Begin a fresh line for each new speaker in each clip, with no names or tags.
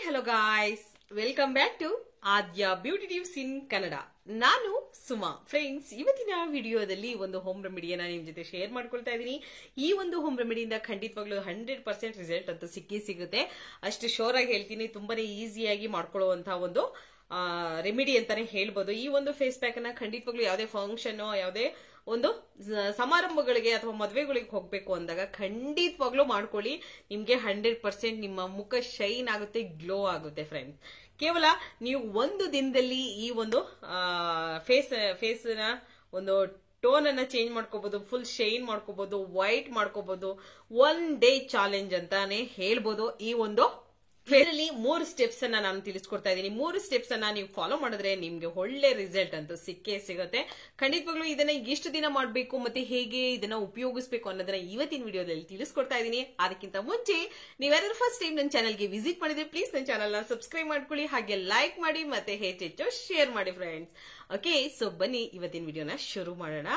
hello guys, welcome back to Aadya beauty tips in Kannada. ನಾನು Suma. Friends, ಇವತ್ತಿನ ವಿಡಿಯೋದಲ್ಲಿ ಒಂದು ಹೋಮ್ ರೆಮಿಡಿಯನ್ನ ನಿಮ್ ಜೊತೆ ಶೇರ್ ಮಾಡ್ಕೊಳ್ತಾ ಇದ್ದೀನಿ. ಈ ಒಂದು ಹೋಮ್ ರೆಮಿಡಿಯಿಂದ ಖಂಡಿತವಾಗ್ಲೂ 100% ರಿಸಲ್ಟ್ ಅಂತೂ ಸಿಗುತ್ತೆ. ಅಷ್ಟು ಶೋರ್ ಆಗಿ ಹೇಳ್ತೀನಿ. ತುಂಬಾನೇ ಈಸಿಯಾಗಿ ಮಾಡ್ಕೊಳ್ಳುವಂತಹ ಒಂದು ರೆಮಿಡಿ ಅಂತಾನೆ ಹೇಳ್ಬೋದು. ಈ ಒಂದು ಫೇಸ್ ಪ್ಯಾಕ್ ಅನ್ನ ಖಂಡಿತವಾಗ್ಲೂ ಯಾವುದೇ ಫಂಕ್ಷನ್, ಯಾವುದೇ ಒಂದು ಸಮಾರಂಭಗಳಿಗೆ ಅಥವಾ ಮದುವೆಗಳಿಗೆ ಹೋಗ್ಬೇಕು ಅಂದಾಗ ಖಂಡಿತವಾಗ್ಲೂ ಮಾಡ್ಕೊಳ್ಳಿ. ನಿಮ್ಗೆ 100% ನಿಮ್ಮ ಮುಖ ಶೈನ್ ಆಗುತ್ತೆ, ಗ್ಲೋ ಆಗುತ್ತೆ. ಫ್ರೆಂಡ್ಸ್, ಕೇವಲ ನೀವು ಒಂದು ದಿನದಲ್ಲಿ ಈ ಒಂದು ಫೇಸ್ ನ ಒಂದು ಟೋನ್ ಅನ್ನ ಚೇಂಜ್ ಮಾಡ್ಕೋಬಹುದು, ಫುಲ್ ಶೈನ್ ಮಾಡ್ಕೋಬಹುದು, ವೈಟ್ ಮಾಡ್ಕೋಬಹುದು. 1 ಡೇ ಚಾಲೆಂಜ್ ಅಂತಾನೆ ಹೇಳ್ಬೋದು. ಈ ಒಂದು ಫೇರಲ್ಲಿ 3 ಸ್ಟೆಪ್ಸ್ ಅನ್ನ ನಾನು ತಿಳಿಸ್ಕೊಡ್ತಾ ಇದ್ದೀನಿ. 3 ಸ್ಟೆಪ್ಸ್ ಅನ್ನ ನೀವು ಫಾಲೋ ಮಾಡಿದ್ರೆ ನಿಮ್ಗೆ ಒಳ್ಳೆ ರಿಸಲ್ಟ್ ಅಂತೂ ಸಿಗುತ್ತೆ. ಖಂಡಿತವಾಗ್ಲೂ ಇದನ್ನ ಎಷ್ಟು ದಿನ ಮಾಡಬೇಕು ಮತ್ತೆ ಹೇಗೆ ಇದನ್ನ ಉಪಯೋಗಿಸಬೇಕು ಅನ್ನೋದನ್ನ ಇವತ್ತಿನ ವಿಡಿಯೋದಲ್ಲಿ ತಿಳಿಸ್ಕೊಡ್ತಾ ಇದ್ದೀನಿ. ಅದಕ್ಕಿಂತ ಮುಂಚೆ ನೀವ್ಯಾರು ಫಸ್ಟ್ ಟೈಮ್ ನನ್ನ ಚಾನಲ್ಗೆ ವಿಸಿಟ್ ಮಾಡಿದ್ರೆ ಪ್ಲೀಸ್ ನನ್ನ ಚಾನಲ್ ನ ಸಬ್ಸ್ಕ್ರೈಬ್ ಮಾಡ್ಕೊಳ್ಳಿ, ಹಾಗೆ ಲೈಕ್ ಮಾಡಿ ಮತ್ತೆ ಹೆಚ್ಚೆಚ್ಚು ಶೇರ್ ಮಾಡಿ ಫ್ರೆಂಡ್ಸ್. ಓಕೆ, ಸೊ ಬನ್ನಿ ಇವತ್ತಿನ ವಿಡಿಯೋನ ಶುರು ಮಾಡೋಣ.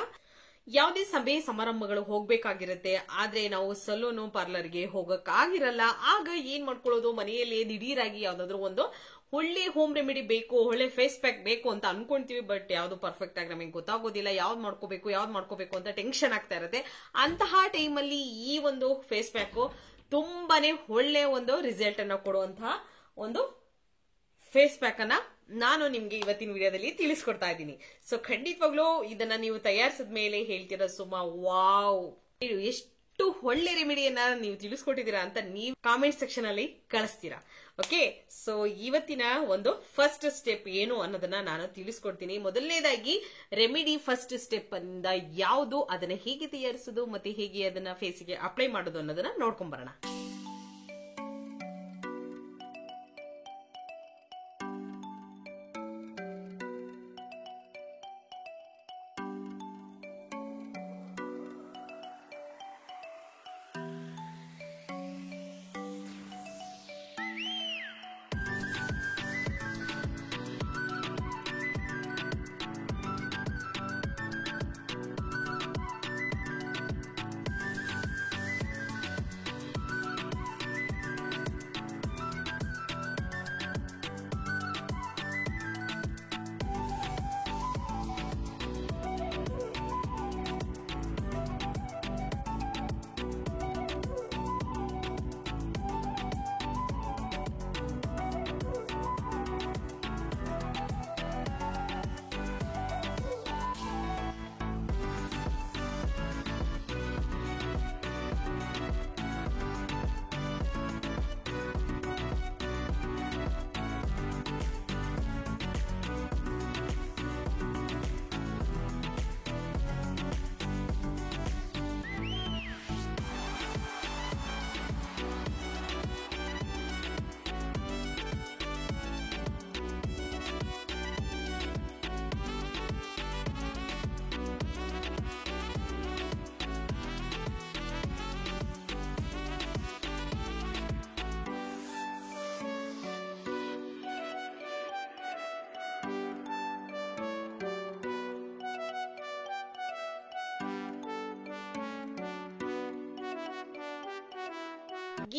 ಯಾವುದೇ ಸಭೆ ಸಮಾರಂಭಗಳು ಹೋಗ್ಬೇಕಾಗಿರುತ್ತೆ, ಆದ್ರೆ ನಾವು ಸಲೂನು ಪಾರ್ಲರ್ಗೆ ಹೋಗಕ್ಕಾಗಿರಲ್ಲ. ಆಗ ಏನ್ ಮಾಡ್ಕೊಳ್ಳೋದು, ಮನೆಯಲ್ಲಿ ದಿಢೀರಾಗಿ ಯಾವ್ದಾದ್ರು ಒಂದು ಒಳ್ಳೆ ಹೋಮ್ ರೆಮಿಡಿ ಬೇಕು, ಒಳ್ಳೆ ಫೇಸ್ ಪ್ಯಾಕ್ ಬೇಕು ಅಂತ ಅನ್ಕೊಂತೀವಿ. ಬಟ್ ಯಾವ್ದು ಪರ್ಫೆಕ್ಟ್ ಆಗಿ ನಮಗೆ ಗೊತ್ತಾಗೋದಿಲ್ಲ. ಯಾವ್ದು ಮಾಡ್ಕೋಬೇಕು ಅಂತ ಟೆನ್ಷನ್ ಆಗ್ತಾ ಇರುತ್ತೆ. ಅಂತಹ ಟೈಮಲ್ಲಿ ಈ ಒಂದು ಫೇಸ್ ಪ್ಯಾಕ್ ತುಂಬಾನೇ ಒಳ್ಳೆ ಒಂದು ರಿಸಲ್ಟ್ ಅನ್ನ ಕೊಡುವಂತಹ ಒಂದು ಫೇಸ್ ಪ್ಯಾಕ್ ಅನ್ನ ನಾನು ನಿಮ್ಗೆ ಇವತ್ತಿನ ವಿಡಿಯೋದಲ್ಲಿ ತಿಳಿಸ್ಕೊಡ್ತಾ ಇದ್ದೀನಿ. ಸೊ ಖಂಡಿತವಾಗ್ಲೂ ಇದನ್ನ ನೀವು ತಯಾರಿಸಿದ ಮೇಲೆ ಹೇಳ್ತೀರಾ, ಸುಮಾ ವಾವ್, ಎಷ್ಟು ಒಳ್ಳೆ ರೆಮಿಡಿಯನ್ನ ನೀವು ತಿಳಿಸ್ಕೊಟ್ಟಿದ್ದೀರಾ ಅಂತ ನೀವು ಕಾಮೆಂಟ್ ಸೆಕ್ಷನ್ ಅಲ್ಲಿ ಕಳಿಸ್ತೀರಾ. ಓಕೆ, ಸೊ ಇವತ್ತಿನ ಒಂದು ಫಸ್ಟ್ ಸ್ಟೆಪ್ ಏನು ಅನ್ನೋದನ್ನ ನಾನು ತಿಳಿಸ್ಕೊಡ್ತೀನಿ. ಮೊದಲನೇದಾಗಿ ರೆಮಿಡಿ ಫಸ್ಟ್ ಸ್ಟೆಪ್ ಇಂದ ಯಾವುದು, ಅದನ್ನ ಹೇಗೆ ತಯಾರಿಸೋದು ಮತ್ತೆ ಹೇಗೆ ಅದನ್ನ ಫೇಸ್ಗೆ ಅಪ್ಲೈ ಮಾಡೋದು ಅನ್ನೋದನ್ನ ನೋಡ್ಕೊಂಡ್ ಬರೋಣ.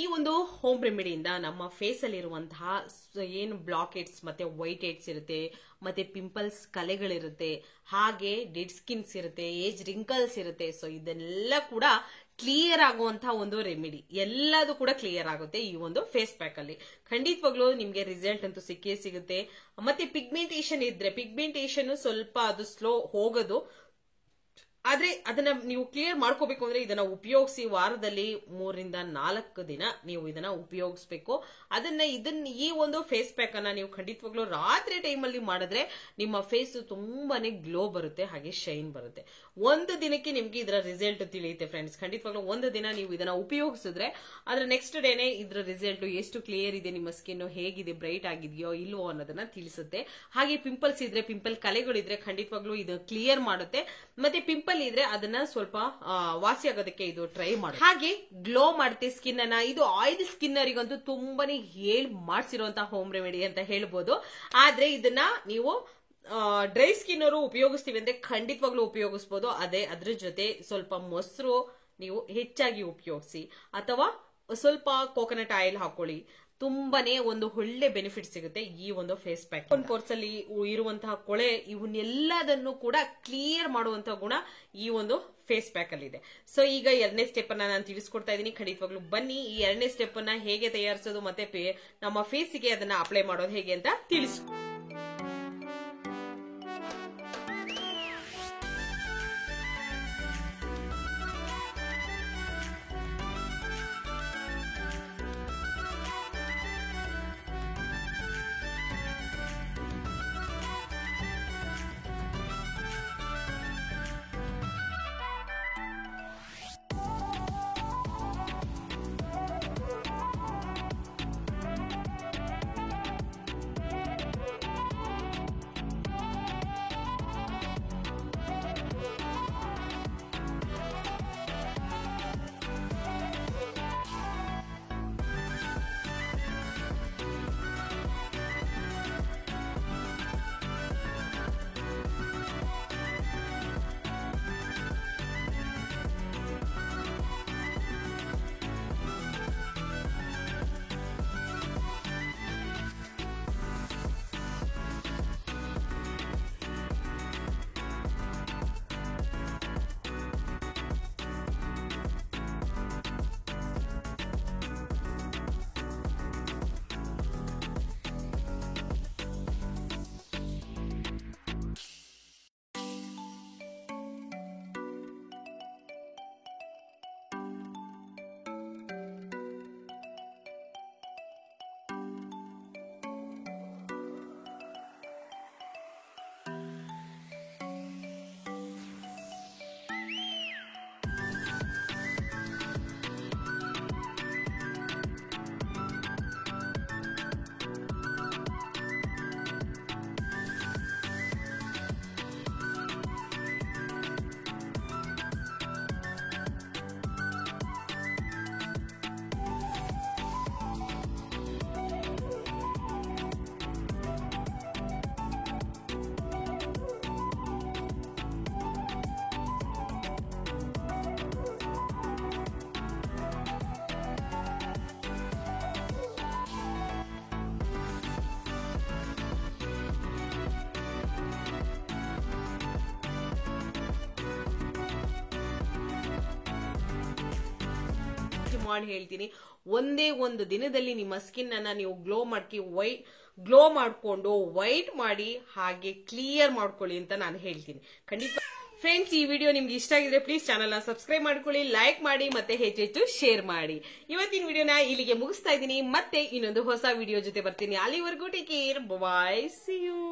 ಈ ಒಂದು ಹೋಮ್ ರೆಮಿಡಿಯಿಂದ ನಮ್ಮ ಫೇಸ್ ಅಲ್ಲಿ ಇರುವಂತಹ ಏನು ಬ್ಲಾಕೆಟ್ಸ್ ಮತ್ತೆ ವೈಟ್ ಹೆಡ್ಸ್ ಇರುತ್ತೆ, ಮತ್ತೆ ಪಿಂಪಲ್ಸ್ ಕಲೆಗಳಿರುತ್ತೆ, ಹಾಗೆ ಡೆಡ್ ಸ್ಕಿನ್ಸ್ ಇರುತ್ತೆ, ಏಜ್ ರಿಂಕಲ್ಸ್ ಇರುತ್ತೆ. ಸೊ ಇದೆಲ್ಲ ಕೂಡ ಕ್ಲಿಯರ್ ಆಗುವಂತಹ ಒಂದು ರೆಮಿಡಿ. ಎಲ್ಲದೂ ಕೂಡ ಕ್ಲಿಯರ್ ಆಗುತ್ತೆ ಈ ಒಂದು ಫೇಸ್ ಪ್ಯಾಕ್ ಅಲ್ಲಿ. ಖಂಡಿತವಾಗ್ಲೂ ನಿಮ್ಗೆ ರಿಸಲ್ಟ್ ಅಂತೂ ಸಿಗುತ್ತೆ. ಮತ್ತೆ ಪಿಗ್ಮೆಂಟೇಷನ್ ಇದ್ರೆ, ಪಿಗ್ಮೆಂಟೇಷನ್ ಸ್ವಲ್ಪ ಅದು ಸ್ಲೋ ಹೋಗೋದು, ಆದ್ರೆ ಅದನ್ನ ನೀವು ಕ್ಲಿಯರ್ ಮಾಡ್ಕೋಬೇಕು ಅಂದ್ರೆ ಇದನ್ನ ಉಪಯೋಗಿಸಿ ವಾರದಲ್ಲಿ 3 ರಿಂದ 4 ದಿನ ನೀವು ಇದನ್ನ ಉಪಯೋಗಿಸಬೇಕು. ಈ ಒಂದು ಫೇಸ್ ಪ್ಯಾಕ್ ಅನ್ನ ನೀವು ಖಂಡಿತವಾಗ್ಲೂ ರಾತ್ರಿ ಟೈಮ್ ಅಲ್ಲಿ ಮಾಡಿದ್ರೆ ನಿಮ್ಮ ಫೇಸ್ ತುಂಬಾನೇ ಗ್ಲೋ ಬರುತ್ತೆ, ಹಾಗೆ ಶೈನ್ ಬರುತ್ತೆ. ಒಂದು ದಿನಕ್ಕೆ ನಿಮ್ಗೆ ಇದರ ರಿಸಲ್ಟ್ ತಿಳಿಯುತ್ತೆ ಫ್ರೆಂಡ್ಸ್. ಖಂಡಿತವಾಗ್ಲೂ ಒಂದು ದಿನ ನೀವು ಇದನ್ನ ಉಪಯೋಗಿಸಿದ್ರೆ ಅದ್ರ ನೆಕ್ಸ್ಟ್ ಡೇನೆ ಇದ್ರ ರಿಸಲ್ಟ್ ಎಷ್ಟು ಕ್ಲಿಯರ್ ಇದೆ, ನಿಮ್ಮ ಸ್ಕಿನ್ ಹೇಗಿದೆ, ಬ್ರೈಟ್ ಆಗಿದೆಯೋ ಇಲ್ವೋ ಅನ್ನೋದನ್ನ ತಿಳಿಸುತ್ತೆ. ಹಾಗೆ ಪಿಂಪಲ್ಸ್ ಇದ್ರೆ, ಪಿಂಪಲ್ ಕಲೆಗಳಿದ್ರೆ ಖಂಡಿತವಾಗ್ಲೂ ಇದು ಕ್ಲಿಯರ್ ಮಾಡುತ್ತೆ. ಮತ್ತೆ ಪಿಂಪಲ್ ಇದ್ರೆ ಅದನ್ನ ಸ್ವಲ್ಪ ವಾಸಿ ಆಗೋದಕ್ಕೆ ಇದು ಟ್ರೈ ಮಾಡಿ. ಹಾಗೆ ಗ್ಲೋ ಮಾಡುತ್ತೆ ಸ್ಕಿನ್ ಅನ್ನ. ಇದು ಆಯಿಲ್ ಸ್ಕಿನ್ ಅವರಿಗಂತೂ ತುಂಬಾನೇ ಮಾಡಿಸಿರುವಂತಹ ಹೋಮ್ ರೆಮಿಡಿ ಅಂತ ಹೇಳ್ಬೋದು. ಆದ್ರೆ ಇದನ್ನ ನೀವು ಡ್ರೈ ಸ್ಕಿನ್ ಅವರು ಉಪಯೋಗಿಸ್ತೀವಿ ಅಂದ್ರೆ ಖಂಡಿತವಾಗ್ಲೂ ಉಪಯೋಗಿಸಬಹುದು. ಅದ್ರ ಜೊತೆ ಸ್ವಲ್ಪ ಮೊಸರು ನೀವು ಹೆಚ್ಚಾಗಿ ಉಪಯೋಗಿಸಿ, ಅಥವಾ ಸ್ವಲ್ಪ ಕೋಕೋನಟ್ ಆಯಿಲ್ ಹಾಕೊಳ್ಳಿ, ತುಂಬಾನೇ ಒಂದು ಒಳ್ಳೆ ಬೆನಿಫಿಟ್ ಸಿಗುತ್ತೆ ಈ ಒಂದು ಫೇಸ್ ಪ್ಯಾಕ್. ಒಂದು ಕೋರ್ಸ್ ಅಲ್ಲಿ ಇರುವಂತಹ ಕೊಳೆ ಇವನ್ನೆಲ್ಲದನ್ನು ಕೂಡ ಕ್ಲಿಯರ್ ಮಾಡುವಂತಹ ಗುಣ ಈ ಒಂದು ಫೇಸ್ ಪ್ಯಾಕ್ ಅಲ್ಲಿ ಇದೆ. ಸೊ ಈಗ 2ನೇ ಸ್ಟೆಪ್ ಅನ್ನ ನಾನು ತಿಳಿಸ್ಕೊಡ್ತಾ ಇದ್ದೀನಿ. ಖಂಡಿತವಾಗ್ಲೂ ಬನ್ನಿ ಈ 2ನೇ ಸ್ಟೆಪ್ ಅನ್ನ ಹೇಗೆ ತಯಾರಿಸೋದು ಮತ್ತೆ ನಮ್ಮ ಫೇಸ್ಗೆ ಅದನ್ನ ಅಪ್ಲೈ ಮಾಡೋದು ಹೇಗೆ ಅಂತ ತಿಳಿಸು. ಮಾಡಿ ಹೇಳ್ತೀನಿ, ಒಂದೇ ಒಂದು ದಿನದಲ್ಲಿ ನಿಮ್ಮ ಸ್ಕಿನ್ ಅನ್ನ ನೀವು ಗ್ಲೋ ಮಾಡ್ಕೊಂಡು ವೈಟ್ ಮಾಡಿ ಹಾಗೆ ಕ್ಲಿಯರ್ ಮಾಡ್ಕೊಳ್ಳಿ ಅಂತ ನಾನು ಹೇಳ್ತೀನಿ. ಖಂಡಿತ ಫ್ರೆಂಡ್ಸ್, ಈ ವಿಡಿಯೋ ನಿಮ್ಗೆ ಇಷ್ಟ ಆಗಿದ್ರೆ ಪ್ಲೀಸ್ ಚಾನಲ್ ನ ಸಬ್ಸ್ಕ್ರೈಬ್ ಮಾಡ್ಕೊಳ್ಳಿ, ಲೈಕ್ ಮಾಡಿ ಮತ್ತೆ ಹೆಚ್ಚೆಚ್ಚು ಶೇರ್ ಮಾಡಿ. ಇವತ್ತಿನ ವಿಡಿಯೋನ ಇಲ್ಲಿಗೆ ಮುಗಿಸ್ತಾ ಇದ್ದೀನಿ. ಮತ್ತೆ ಇನ್ನೊಂದು ಹೊಸ ವಿಡಿಯೋ ಜೊತೆ ಬರ್ತೀನಿ. ಅಲ್ಲಿವರೆಗೂ take care, bye, see you.